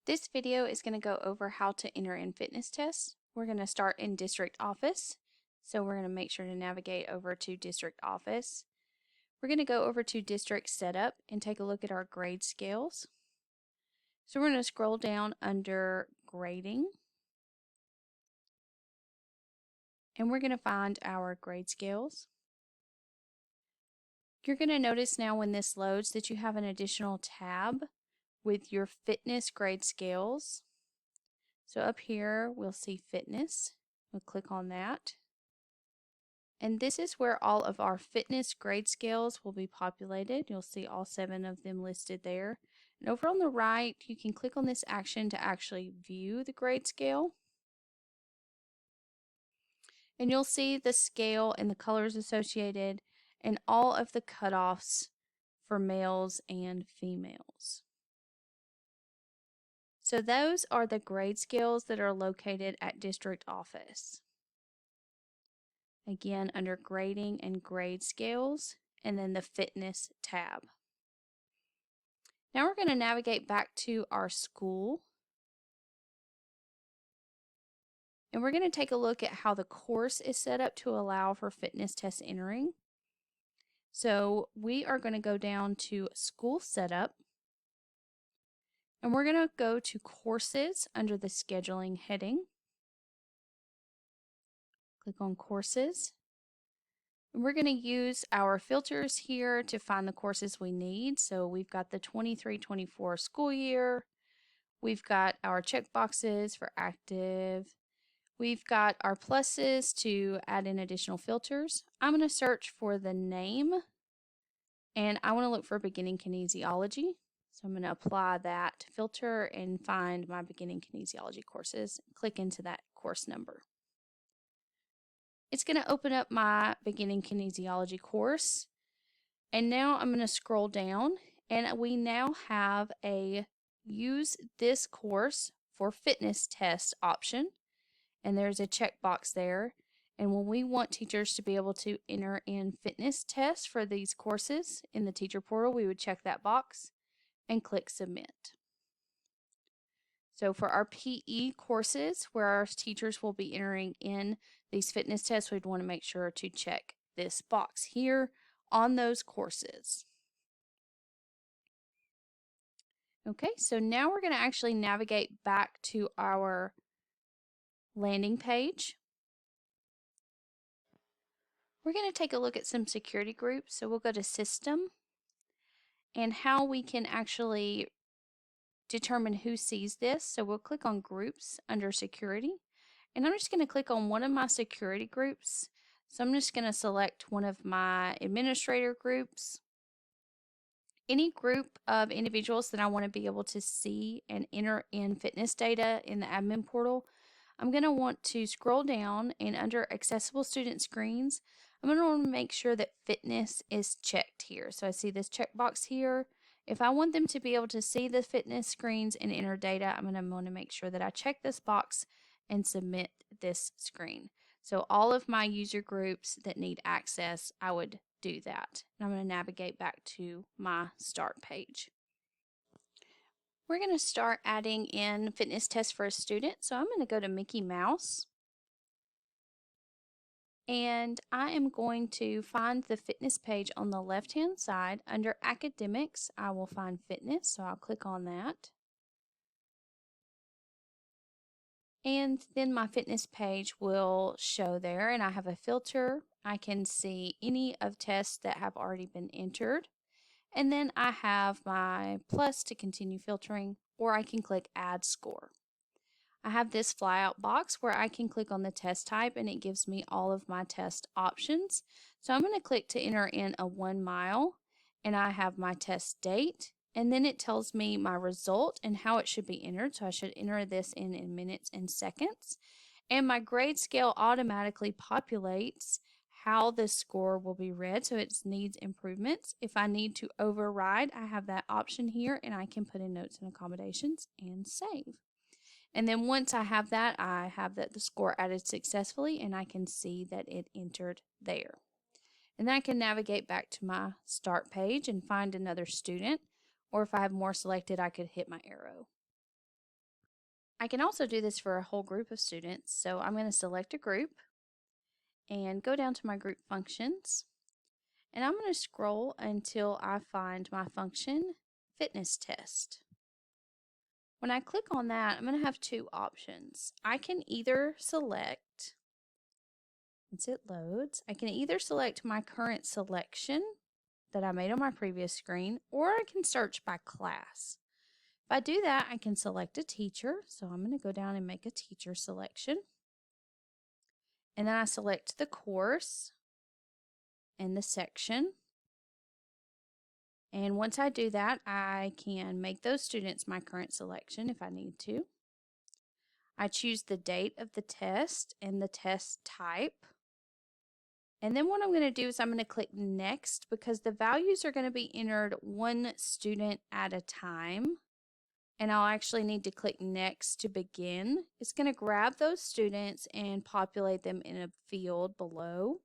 This video is going to go over how to enter in fitness tests. We're going to start in district office. So we're going to make sure to navigate over to district office. We're going to go over to district setup and take a look at our grade scales. So we're going to scroll down under grading. And we're going to find our grade scales. You're going to notice now when this loads that you have an additional tab with your fitness grade scales. So up here we'll see fitness. We'll click on that. And this is where all of our fitness grade scales will be populated. You'll see all 7 of them listed there. And over on the right, you can click on this action to actually view the grade scale. And you'll see the scale and the colors associated and all of the cutoffs for males and females. So those are the grade scales that are located at district office. Again, under grading and grade scales, and then the fitness tab. Now we're going to navigate back to our school. And we're going to take a look at how the course is set up to allow for fitness test entering. So we are going to go down to school setup. And we're going to go to courses under the scheduling heading. Click on courses. And we're going to use our filters here to find the courses we need. So we've got the 23-24 school year. We've got our checkboxes for active. We've got our pluses to add in additional filters. I'm going to search for the name, and I want to look for beginning kinesiology. So I'm going to apply that filter and find my beginning kinesiology courses. Click into that course number. It's going to open up my beginning kinesiology course. And now I'm going to scroll down, and we now have a use this course for fitness test option. And there's a checkbox there. And when we want teachers to be able to enter in fitness tests for these courses in the teacher portal, we would check that box and click submit. So for our PE courses, where our teachers will be entering in these fitness tests, we'd want to make sure to check this box here on those courses. Okay, so now we're going to actually navigate back to our landing page. We're going to take a look at some security groups. So we'll go to System and how we can actually determine who sees this. So we'll click on Groups under Security. And I'm just going to click on one of my security groups. So I'm just going to select one of my administrator groups. Any group of individuals that I want to be able to see and enter in fitness data in the admin portal, I'm going to want to scroll down, and under accessible student screens, I'm going to want to make sure that fitness is checked here. So I see this checkbox here. If I want them to be able to see the fitness screens and enter data, I'm going to want to make sure that I check this box and submit this screen. So all of my user groups that need access, I would do that. And I'm going to navigate back to my start page. We're going to start adding in fitness tests for a student. So I'm going to go to Mickey Mouse. And I am going to find the fitness page on the left-hand side. Under academics, I will find fitness. So I'll click on that. And then my fitness page will show there, and I have a filter. I can see any of tests that have already been entered. And then I have my plus to continue filtering, or I can click Add Score. I have this flyout box where I can click on the test type, and it gives me all of my test options. So I'm going to click to enter in a 1 mile, and I have my test date. And then it tells me my result and how it should be entered. So I should enter this in minutes and seconds. And my grade scale automatically populates how the score will be read. So it needs improvements. If I need to override, I have that option here, and I can put in notes and accommodations and save. And then once I have that, I have that the score added successfully, and I can see that it entered there. And then I can navigate back to my start page and find another student. Or if I have more selected, I could hit my arrow. I can also do this for a whole group of students. So I'm going to select a group and go down to my group functions. And I'm going to scroll until I find my function, fitness test. When I click on that, I'm going to have two options. I can either select, once it loads, I can either select my current selection that I made on my previous screen, or I can search by class. If I do that, I can select a teacher. So I'm going to go down and make a teacher selection. And then I select the course and the section. And once I do that, I can make those students my current selection if I need to. I choose the date of the test and the test type. And then what I'm going to do is I'm going to click next because the values are going to be entered one student at a time. And I'll actually need to click next to begin. It's going to grab those students and populate them in a field below.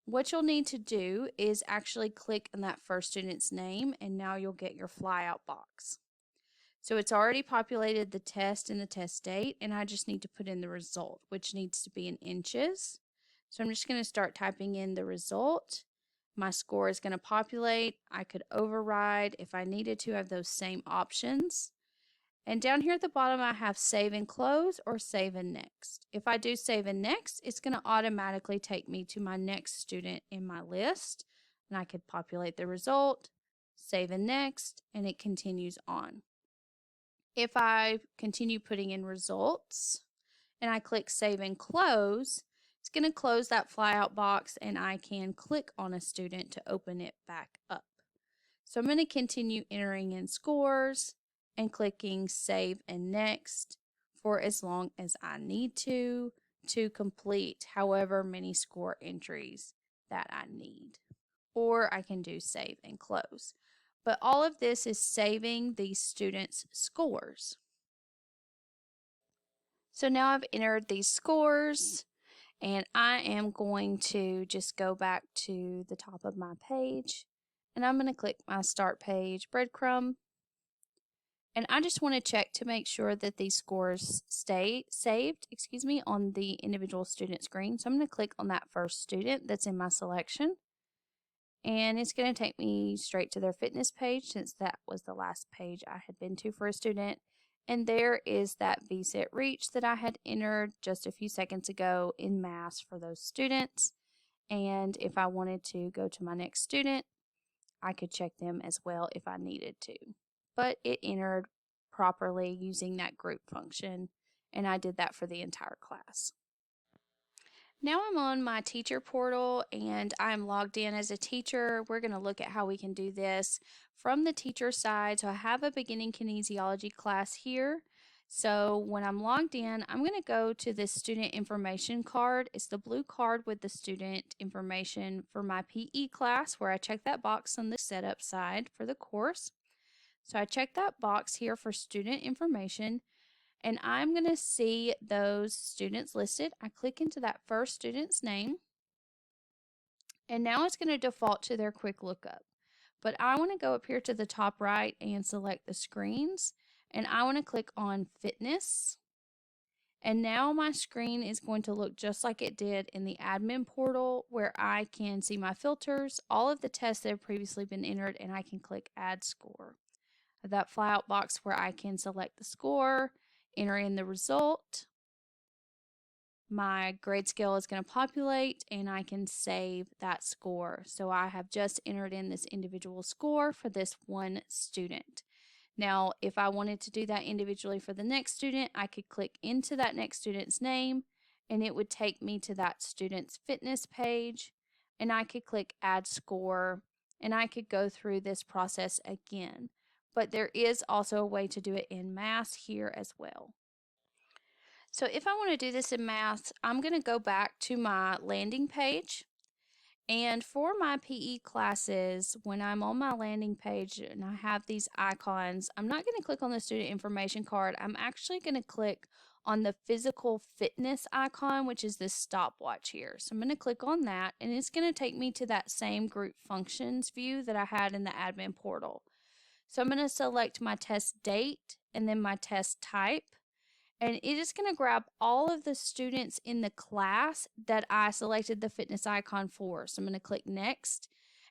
What you'll need to do is actually click on that first student's name, and now you'll get your flyout box. So it's already populated the test and the test date, and I just need to put in the result, which needs to be in inches. So I'm just going to start typing in the result. My score is going to populate. I could override if I needed to have those same options. And down here at the bottom, I have save and close or save and next. If I do save and next, it's going to automatically take me to my next student in my list. And I could populate the result, save and next, and it continues on. If I continue putting in results and I click save and close, it's going to close that flyout box and I can click on a student to open it back up. So I'm going to continue entering in scores and clicking save and next for as long as I need to complete however many score entries that I need. Or I can do save and close. But all of this is saving these students' scores. So now I've entered these scores and I am going to just go back to the top of my page and I'm going to click my start page breadcrumb. And I just want to check to make sure that these scores stay saved, on the individual student screen. So I'm going to click on that first student that's in my selection. And it's going to take me straight to their fitness page since that was the last page I had been to for a student. And there is that VSET reach that I had entered just a few seconds ago in mass for those students. And if I wanted to go to my next student, I could check them as well if I needed to. But it entered properly using that group function, and I did that for the entire class. Now I'm on my teacher portal and I'm logged in as a teacher. We're going to look at how we can do this from the teacher side. So I have a beginning kinesiology class here. So when I'm logged in, I'm going to go to this student information card. It's the blue card with the student information for my PE class where I check that box on the setup side for the course. So I check that box here for student information and I'm going to see those students listed. I click into that first student's name and now it's going to default to their quick lookup. But I want to go up here to the top right and select the screens and I want to click on fitness. And now my screen is going to look just like it did in the admin portal where I can see my filters, all of the tests that have previously been entered, and I can click add score. That flyout box where I can select the score, enter in the result. My grade scale is going to populate and I can save that score. So I have just entered in this individual score for this one student. Now, if I wanted to do that individually for the next student, I could click into that next student's name and it would take me to that student's fitness page and I could click add score and I could go through this process again. But there is also a way to do it in mass here as well. So if I want to do this in math, I'm going to go back to my landing page. And for my PE classes, when I'm on my landing page and I have these icons, I'm not going to click on the student information card. I'm actually going to click on the physical fitness icon, which is this stopwatch here. So I'm going to click on that and it's going to take me to that same group functions view that I had in the admin portal. So I'm going to select my test date and then my test type. and it is going to grab all of the students in the class that I selected the fitness icon for. So I'm going to click next,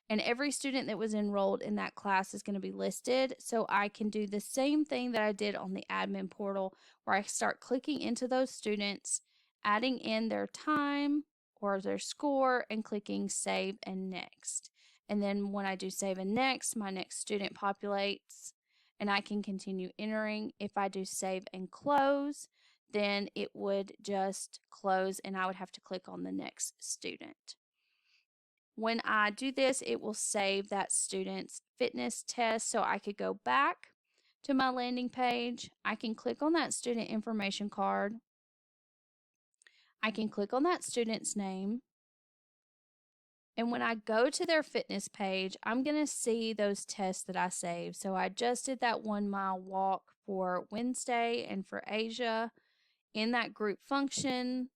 and every student that was enrolled in that class is going to be listed. So I can do the same thing that I did on the admin portal, where I start clicking into those students, adding in their time or their score, and clicking save and next. And then when I do save and next, my next student populates and I can continue entering. If I do save and close, then it would just close and I would have to click on the next student. When I do this, it will save that student's fitness test, so I could go back to my landing page. I can click on that student information card. I can click on that student's name. And when I go to their fitness page, I'm going to see those tests that I saved. So I just did that 1 mile walk for Wednesday and for Asia in that group function,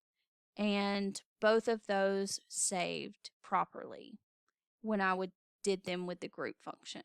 and both of those saved properly when I did them with the group function.